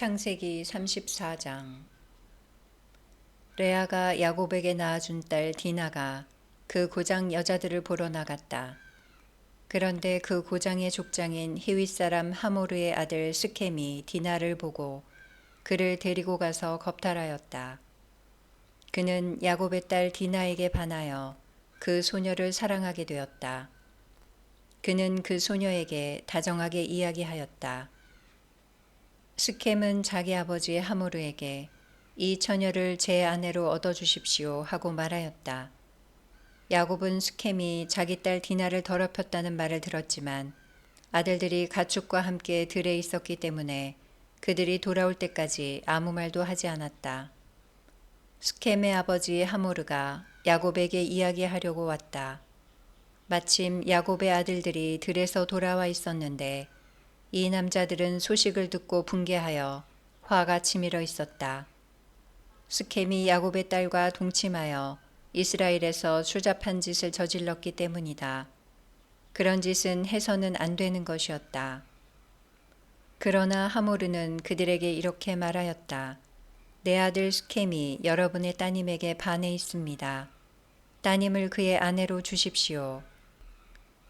창세기 34장. 레아가 야곱에게 낳아준 딸 디나가 그 고장 여자들을 보러 나갔다. 그런데 그 고장의 족장인 히윗 사람 하모르의 아들 스켐이 디나를 보고 그를 데리고 가서 겁탈하였다. 그는 야곱의 딸 디나에게 반하여 그 소녀를 사랑하게 되었다. 그는 그 소녀에게 다정하게 이야기하였다. 스켐은 자기 아버지 하모르에게 이 처녀를 제 아내로 얻어주십시오 하고 말하였다. 야곱은 스켐이 자기 딸 디나를 더럽혔다는 말을 들었지만 아들들이 가축과 함께 들에 있었기 때문에 그들이 돌아올 때까지 아무 말도 하지 않았다. 스켐의 아버지 하모르가 야곱에게 이야기하려고 왔다. 마침 야곱의 아들들이 들에서 돌아와 있었는데 이 남자들은 소식을 듣고 분개하여 화가 치밀어 있었다. 스켐이 야곱의 딸과 동침하여 이스라엘에서 추잡한 짓을 저질렀기 때문이다. 그런 짓은 해서는 안 되는 것이었다. 그러나 하모르는 그들에게 이렇게 말하였다. 내 아들 스켐이 여러분의 따님에게 반해 있습니다. 따님을 그의 아내로 주십시오.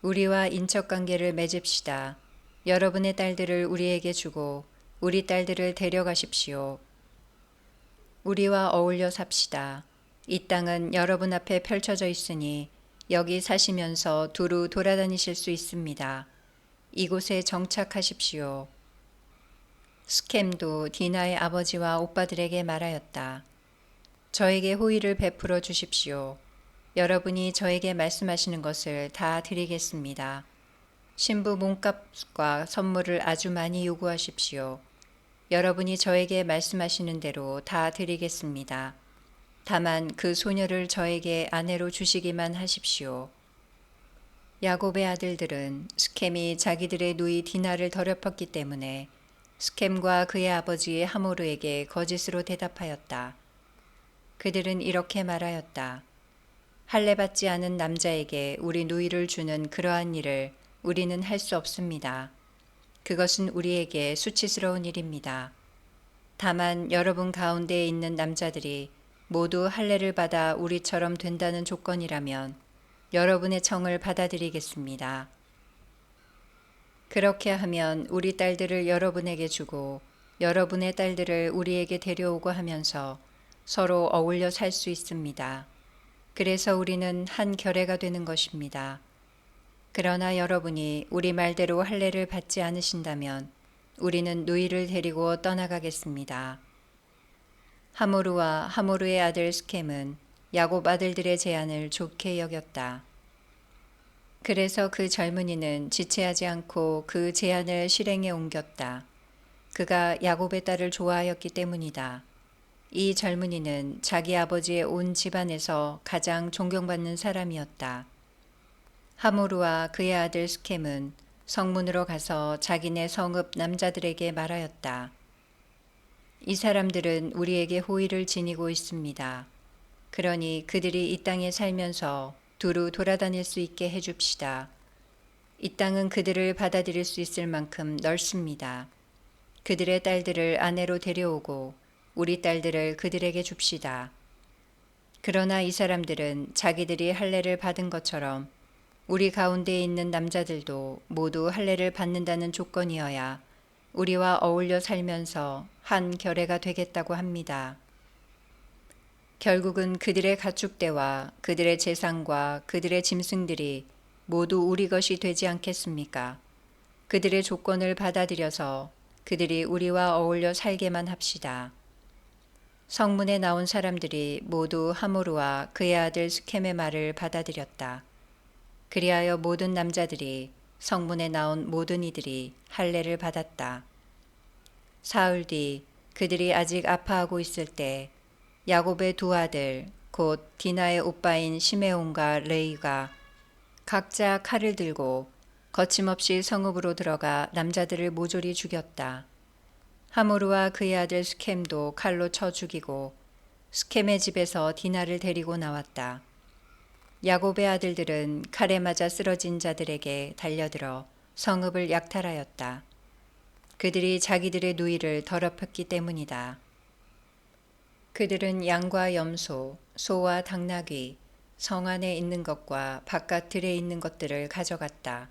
우리와 인척관계를 맺읍시다. 여러분의 딸들을 우리에게 주고 우리 딸들을 데려가십시오. 우리와 어울려 삽시다. 이 땅은 여러분 앞에 펼쳐져 있으니 여기 사시면서 두루 돌아다니실 수 있습니다. 이곳에 정착하십시오. 스켐도 디나의 아버지와 오빠들에게 말하였다. 저에게 호의를 베풀어 주십시오. 여러분이 저에게 말씀하시는 것을 다 드리겠습니다. 신부 몸값과 선물을 아주 많이 요구하십시오. 여러분이 저에게 말씀하시는 대로 다 드리겠습니다. 다만 그 소녀를 저에게 아내로 주시기만 하십시오. 야곱의 아들들은 스켐이 자기들의 누이 디나를 더럽혔기 때문에 스켐과 그의 아버지 하모르에게 거짓으로 대답하였다. 그들은 이렇게 말하였다. 할례받지 않은 남자에게 우리 누이를 주는 그러한 일을 우리는 할 수 없습니다. 그것은 우리에게 수치스러운 일입니다. 다만 여러분 가운데에 있는 남자들이 모두 할례를 받아 우리처럼 된다는 조건이라면 여러분의 청을 받아들이겠습니다. 그렇게 하면 우리 딸들을 여러분에게 주고 여러분의 딸들을 우리에게 데려오고 하면서 서로 어울려 살 수 있습니다. 그래서 우리는 한 결애가 되는 것입니다. 그러나 여러분이 우리 말대로 할례를 받지 않으신다면 우리는 누이를 데리고 떠나가겠습니다. 하모르와 하모르의 아들 스켐은 야곱 아들들의 제안을 좋게 여겼다. 그래서 그 젊은이는 지체하지 않고 그 제안을 실행에 옮겼다. 그가 야곱의 딸을 좋아하였기 때문이다. 이 젊은이는 자기 아버지의 온 집안에서 가장 존경받는 사람이었다. 하모르와 그의 아들 스켐은 성문으로 가서 자기네 성읍 남자들에게 말하였다. 이 사람들은 우리에게 호의를 지니고 있습니다. 그러니 그들이 이 땅에 살면서 두루 돌아다닐 수 있게 해줍시다. 이 땅은 그들을 받아들일 수 있을 만큼 넓습니다. 그들의 딸들을 아내로 데려오고 우리 딸들을 그들에게 줍시다. 그러나 이 사람들은 자기들이 할례를 받은 것처럼 우리 가운데에 있는 남자들도 모두 할례를 받는다는 조건이어야 우리와 어울려 살면서 한 결애가 되겠다고 합니다. 결국은 그들의 가축대와 그들의 재산과 그들의 짐승들이 모두 우리 것이 되지 않겠습니까? 그들의 조건을 받아들여서 그들이 우리와 어울려 살게만 합시다. 성문에 나온 사람들이 모두 하모르와 그의 아들 스켐의 말을 받아들였다. 그리하여 모든 남자들이 성문에 나온 모든 이들이 할례를 받았다. 사흘 뒤 그들이 아직 아파하고 있을 때 야곱의 두 아들 곧 디나의 오빠인 시메온과 레이가 각자 칼을 들고 거침없이 성읍으로 들어가 남자들을 모조리 죽였다. 하모르와 그의 아들 스켐도 칼로 쳐 죽이고 스켐의 집에서 디나를 데리고 나왔다. 야곱의 아들들은 칼에 맞아 쓰러진 자들에게 달려들어 성읍을 약탈하였다. 그들이 자기들의 누이를 더럽혔기 때문이다. 그들은 양과 염소, 소와 당나귀, 성 안에 있는 것과 바깥 들에 있는 것들을 가져갔다.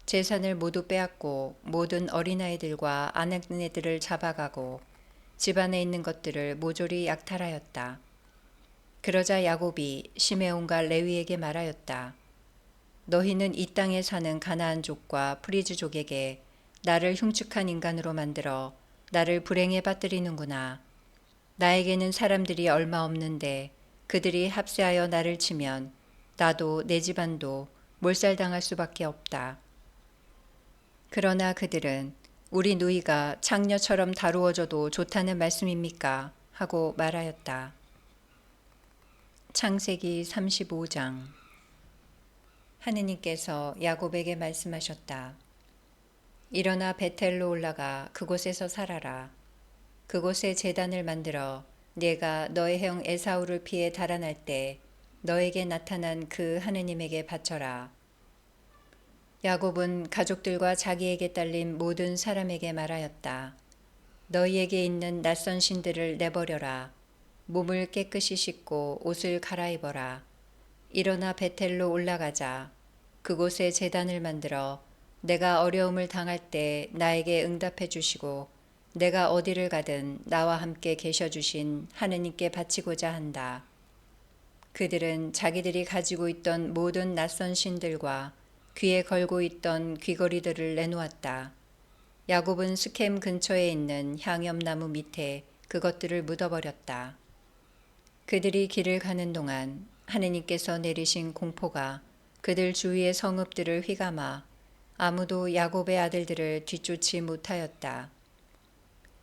재산을 모두 빼앗고 모든 어린아이들과 아낙네들을 잡아가고 집 안에 있는 것들을 모조리 약탈하였다. 그러자 야곱이 시메온과 레위에게 말하였다. 너희는 이 땅에 사는 가나안족과 프리즈족에게 나를 흉측한 인간으로 만들어 나를 불행에 빠뜨리는구나. 나에게는 사람들이 얼마 없는데 그들이 합세하여 나를 치면 나도 내 집안도 몰살당할 수밖에 없다. 그러나 그들은 우리 누이가 창녀처럼 다루어져도 좋다는 말씀입니까? 하고 말하였다. 창세기 35장. 하느님께서 야곱에게 말씀하셨다. 일어나 베텔로 올라가 그곳에서 살아라. 그곳에 제단을 만들어 네가 너의 형 에사우를 피해 달아날 때 너에게 나타난 그 하느님에게 바쳐라. 야곱은 가족들과 자기에게 딸린 모든 사람에게 말하였다. 너희에게 있는 낯선 신들을 내버려라. 몸을 깨끗이 씻고 옷을 갈아입어라. 일어나 베텔로 올라가자. 그곳에 제단을 만들어 내가 어려움을 당할 때 나에게 응답해 주시고 내가 어디를 가든 나와 함께 계셔 주신 하느님께 바치고자 한다. 그들은 자기들이 가지고 있던 모든 낯선 신들과 귀에 걸고 있던 귀걸이들을 내놓았다. 야곱은 스켐 근처에 있는 향염나무 밑에 그것들을 묻어버렸다. 그들이 길을 가는 동안 하느님께서 내리신 공포가 그들 주위의 성읍들을 휘감아 아무도 야곱의 아들들을 뒤쫓지 못하였다.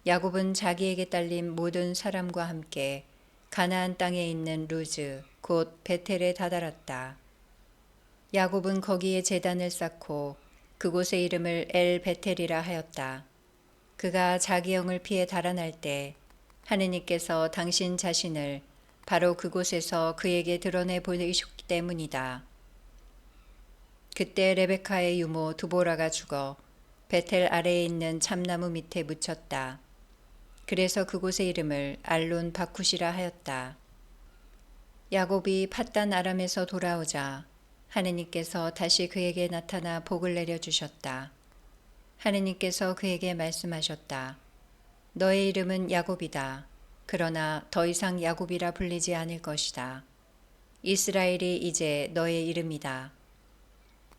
야곱은 자기에게 딸린 모든 사람과 함께 가나안 땅에 있는 루즈 곧 베텔에 다다랐다. 야곱은 거기에 제단을 쌓고 그곳의 이름을 엘 베텔이라 하였다. 그가 자기 형을 피해 달아날 때 하느님께서 당신 자신을 바로 그곳에서 그에게 드러내 보이셨기 때문이다. 그때 레베카의 유모 두보라가 죽어 베텔 아래에 있는 참나무 밑에 묻혔다. 그래서 그곳의 이름을 알론 바쿠시라 하였다. 야곱이 팟단 아람에서 돌아오자 하느님께서 다시 그에게 나타나 복을 내려주셨다. 하느님께서 그에게 말씀하셨다. 너의 이름은 야곱이다. 그러나 더 이상 야곱이라 불리지 않을 것이다. 이스라엘이 이제 너의 이름이다.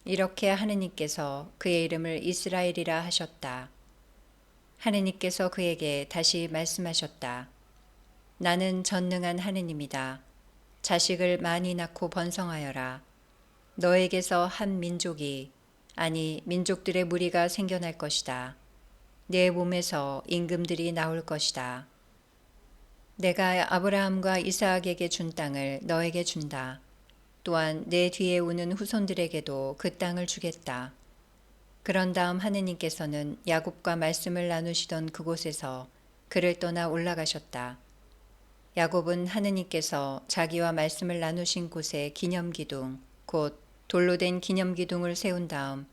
이렇게 하느님께서 그의 이름을 이스라엘이라 하셨다. 하느님께서 그에게 다시 말씀하셨다. 나는 전능한 하느님이다. 자식을 많이 낳고 번성하여라. 너에게서 한 민족이 아니 민족들의 무리가 생겨날 것이다. 내 몸에서 임금들이 나올 것이다. 내가 아브라함과 이삭에게 준 땅을 너에게 준다. 또한 내 뒤에 오는 후손들에게도 그 땅을 주겠다. 그런 다음 하느님께서는 야곱과 말씀을 나누시던 그곳에서 그를 떠나 올라가셨다. 야곱은 하느님께서 자기와 말씀을 나누신 곳에 기념기둥, 곧 돌로 된 기념기둥을 세운 다음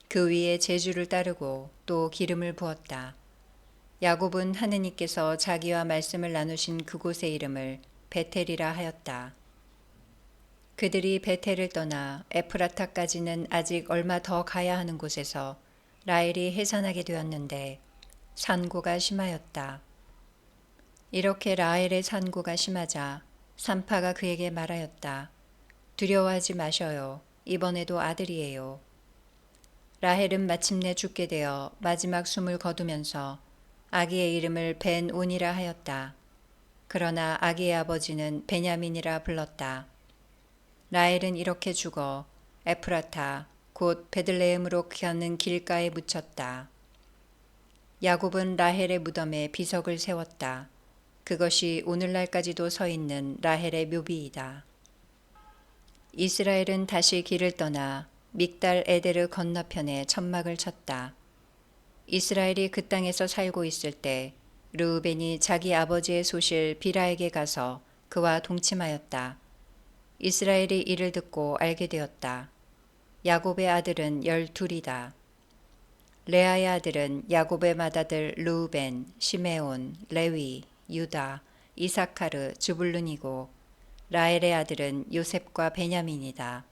그 위에 제주를 따르고 또 기름을 부었다. 야곱은 하느님께서 자기와 말씀을 나누신 그곳의 이름을 베텔이라 하였다. 그들이 베텔을 떠나 에프라타까지는 아직 얼마 더 가야 하는 곳에서 라헬이 해산하게 되었는데 산고가 심하였다. 이렇게 라헬의 산고가 심하자 산파가 그에게 말하였다. 두려워하지 마셔요. 이번에도 아들이에요. 라헬은 마침내 죽게 되어 마지막 숨을 거두면서 아기의 이름을 벤온이라 하였다. 그러나 아기의 아버지는 베냐민이라 불렀다. 라헬은 이렇게 죽어 에프라타 곧 베들레헴으로 가는 길가에 묻혔다. 야곱은 라헬의 무덤에 비석을 세웠다. 그것이 오늘날까지도 서 있는 라헬의 묘비이다. 이스라엘은 다시 길을 떠나 믹달 에데르 건너편에 천막을 쳤다. 이스라엘이 그 땅에서 살고 있을 때 르우벤이 자기 아버지의 소실 비라에게 가서 그와 동침하였다. 이스라엘이 이를 듣고 알게 되었다. 야곱의 아들은 12이다. 레아의 아들은 야곱의 맏아들 르우벤, 시메온, 레위, 유다, 이사카르, 즈불룬이고 라헬의 아들은 요셉과 베냐민이다.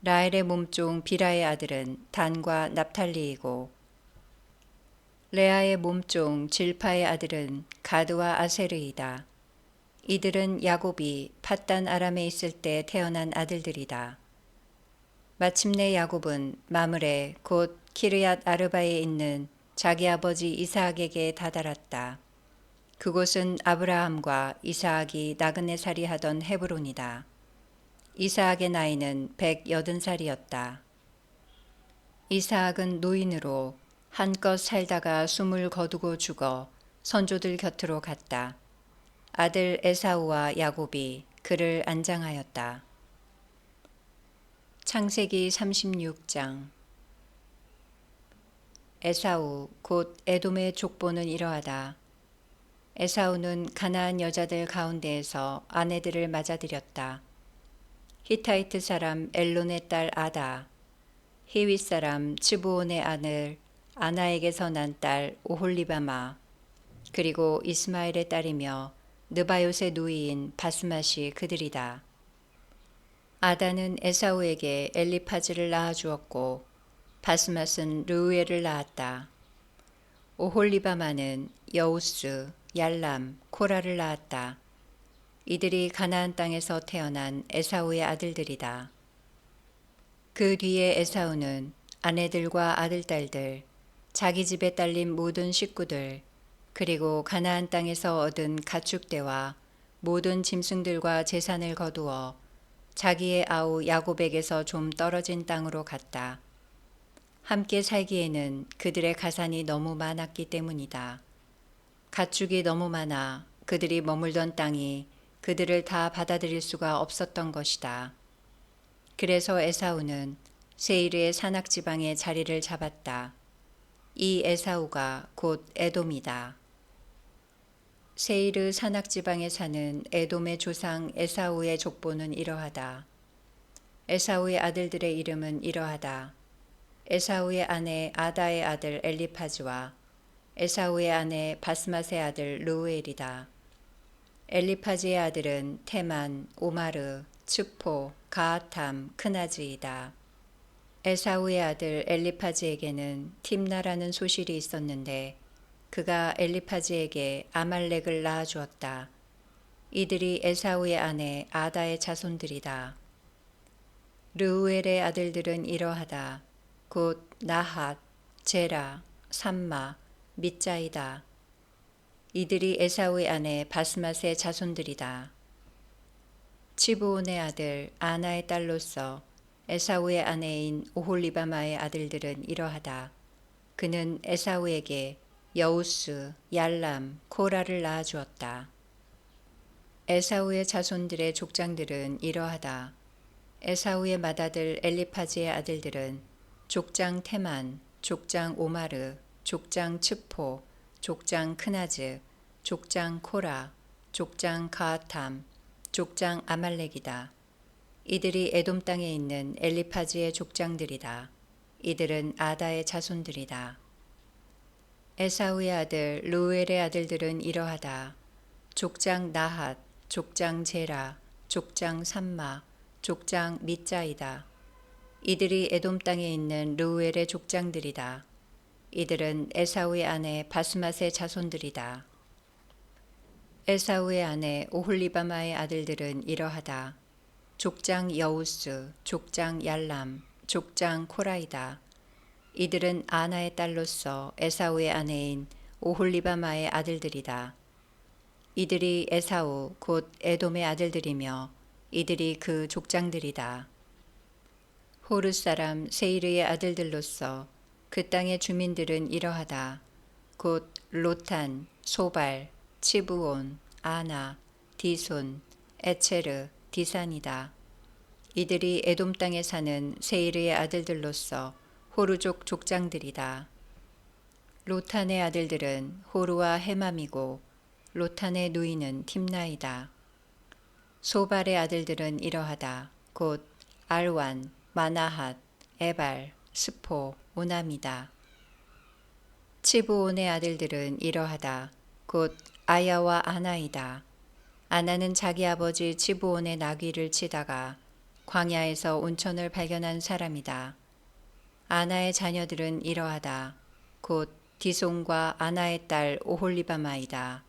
라헬의 몸종 비라의 아들은 단과 납탈리이고 레아의 몸종 질파의 아들은 가드와 아세르이다. 이들은 야곱이 팟단 아람에 있을 때 태어난 아들들이다. 마침내 야곱은 마므레 곧 키르얏 아르바에 있는 자기 아버지 이스하악에게 다다랐다. 그곳은 아브라함과 이스하악이 나그네 살이 하던 헤브론이다. 이스하악의 나이는 180살이었다. 이스하악은 노인으로 한껏 살다가 숨을 거두고 죽어 선조들 곁으로 갔다. 아들 에사우와 야곱이 그를 안장하였다. 창세기 36장. 에사우 곧 에돔의 족보는 이러하다. 에사우는 가나안 여자들 가운데에서 아내들을 맞아들였다. 히타이트 사람 엘론의 딸 아다, 히윗 사람 츠브온의 아들 아나에게서 난 딸 오홀리바마, 그리고 이스마엘의 딸이며 느바요의 누이인 바스맛이 그들이다. 아다는 에사우에게 엘리파즈를 낳아주었고 바스맛은 르우엘을 낳았다. 오홀리바마는 여우스, 얄람, 코라를 낳았다. 이들이 가나안 땅에서 태어난 에사우의 아들들이다. 그 뒤에 에사우는 아내들과 아들딸들, 자기 집에 딸린 모든 식구들, 그리고 가나안 땅에서 얻은 가축대와 모든 짐승들과 재산을 거두어 자기의 아우 야곱에게서 좀 떨어진 땅으로 갔다. 함께 살기에는 그들의 가산이 너무 많았기 때문이다. 가축이 너무 많아 그들이 머물던 땅이 그들을 다 받아들일 수가 없었던 것이다. 그래서 에사우는 세이르의 산악지방에 자리를 잡았다. 이 에사우가 곧 에돔이다. 세이르 산악지방에 사는 에돔의 조상 에사우의 족보는 이러하다. 에사우의 아들들의 이름은 이러하다. 에사우의 아내 아다의 아들 엘리파즈와 에사우의 아내 바스맛의 아들 르우엘이다. 엘리파즈의 아들은 테만, 오마르, 츠포, 가하탐, 크나즈이다. 에사우의 아들 엘리파즈에게는 팀나라는 소실이 있었는데 그가 엘리파즈에게 아말렉을 낳아주었다. 이들이 에사우의 아내 아다의 자손들이다. 르우엘의 아들들은 이러하다. 곧 나핫, 제라, 삼마, 밑자이다. 이들이 에사우의 아내 바스맛의 자손들이다. 치브온의 아들 아나의 딸로서 에사우의 아내인 오홀리바마의 아들들은 이러하다. 그는 에사우에게 여우스, 얄람, 코라를 낳아주었다. 에사우의 자손들의 족장들은 이러하다. 에사우의 맏아들 엘리파즈의 아들들은 족장 테만, 족장 오마르, 족장 츠포, 족장 크나즈, 족장 코라, 족장 가하탐, 족장 아말렉이다. 이들이 에돔 땅에 있는 엘리파즈의 족장들이다. 이들은 아다의 자손들이다. 에사우의 아들 르우엘의 아들들은 이러하다. 족장 나핫, 족장 제라, 족장 삼마, 족장 밑자이다. 이들이 에돔 땅에 있는 르우엘의 족장들이다. 이들은 에사우의 아내 바스맛의 자손들이다. 에사우의 아내 오홀리바마의 아들들은 이러하다. 족장 여우스, 족장 얄람, 족장 코라이다. 이들은 아나의 딸로서 에사우의 아내인 오홀리바마의 아들들이다. 이들이 에사우 곧 에돔의 아들들이며 이들이 그 족장들이다. 호르 사람 세이르의 아들들로서 그 땅의 주민들은 이러하다. 곧 로탄, 소발, 치브온, 아나, 디손, 에체르, 디산이다. 이들이 에돔 땅에 사는 세이르의 아들들로서 호르족 족장들이다. 로탄의 아들들은 호르와 헤맘이고 로탄의 누이는 팀나이다. 소발의 아들들은 이러하다. 곧 알완, 마나핫, 에발, 스포, 오남이다. 치브온의 아들들은 이러하다. 곧 아야와 아나이다. 아나는 자기 아버지 치브온의 나귀를 치다가 광야에서 온천을 발견한 사람이다. 아나의 자녀들은 이러하다. 곧 디손과 아나의 딸 오홀리바마이다.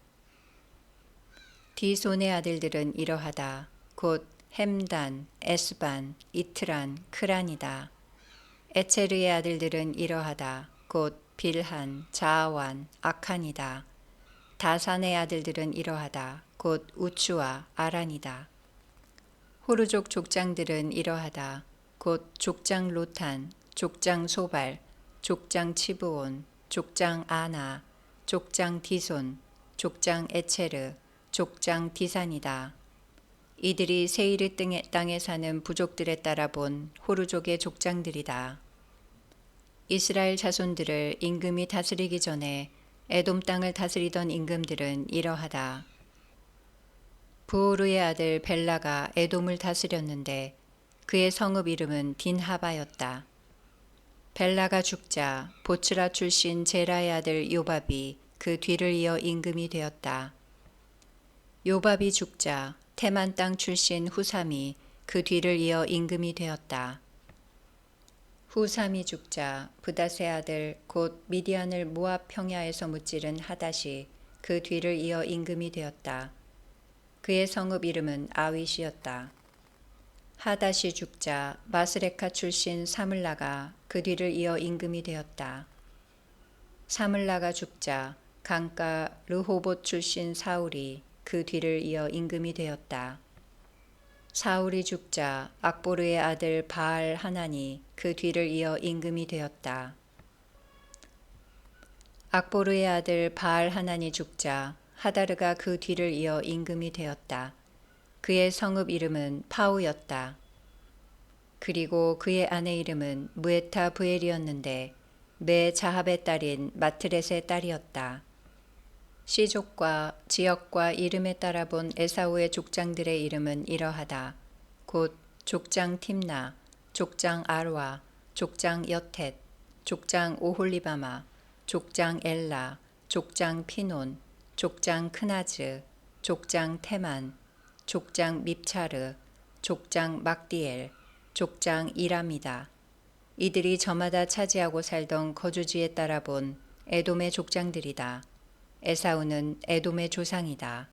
디손의 아들들은 이러하다. 곧 햄단, 에스반, 이트란, 크란이다. 에체르의 아들들은 이러하다. 곧 빌한, 자아완, 아칸이다. 다산의 아들들은 이러하다. 곧 우추와 아란이다. 호르족 족장들은 이러하다. 곧 족장 로탄, 족장 소발, 족장 치브온, 족장 아나, 족장 디손, 족장 에체르, 족장 디산이다. 이들이 세이르 땅에 사는 부족들에 따라 본 호르족의 족장들이다. 이스라엘 자손들을 임금이 다스리기 전에 에돔 땅을 다스리던 임금들은 이러하다. 부오르의 아들 벨라가 에돔을 다스렸는데 그의 성읍 이름은 딘하바였다. 벨라가 죽자 보츠라 출신 제라의 아들 요밥이 그 뒤를 이어 임금이 되었다. 요밥이 죽자 테만 땅 출신 후삼이 그 뒤를 이어 임금이 되었다. 후삼이 죽자 브닷의 아들 곧 미디안을 모압 평야에서 무찌른 하닷이 그 뒤를 이어 임금이 되었다. 그의 성읍 이름은 아윗이었다. 하닷이 죽자 마스레카 출신 사물라가 그 뒤를 이어 임금이 되었다. 사물라가 죽자 강가 르호봇 출신 사울이 그 뒤를 이어 임금이 되었다. 사울이 죽자 악보르의 아들 바알 하난이 그 뒤를 이어 임금이 되었다. 악보르의 아들 바알 하난이 죽자 하다르가 그 뒤를 이어 임금이 되었다. 그의 성읍 이름은 파우였다. 그리고 그의 아내 이름은 무에타 부엘이었는데 매 자합의 딸인 마트렛의 딸이었다. 시족과 지역과 이름에 따라 본 에사우의 족장들의 이름은 이러하다. 곧 족장 팀나, 족장 아르와, 족장 여텟, 족장 오홀리바마, 족장 엘라, 족장 피논, 족장 크나즈, 족장 테만, 족장 밉차르, 족장 막디엘, 족장 이람이다. 이들이 저마다 차지하고 살던 거주지에 따라 본 에돔의 족장들이다. 에사우는 에돔의 조상이다.